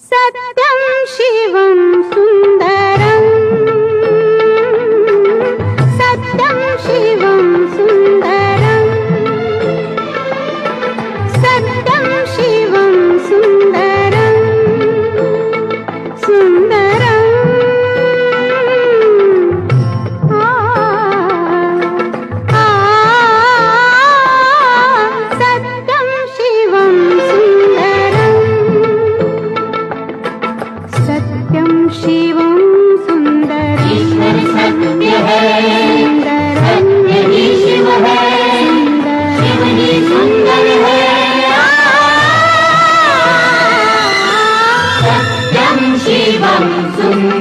सत्यं शिवं सुन्दरं सत्यं शिवं सुन्दरं सत्यं शिवं सुन्दरं सुन्दरं सत्यं शिवं सुन्दरं सत्यं शिवं सुन्दरं ईश्वर सत्य है, सत्य ही शिव है, शिव ही सुंदर है। सत्यं शिवं सुन्दरम्।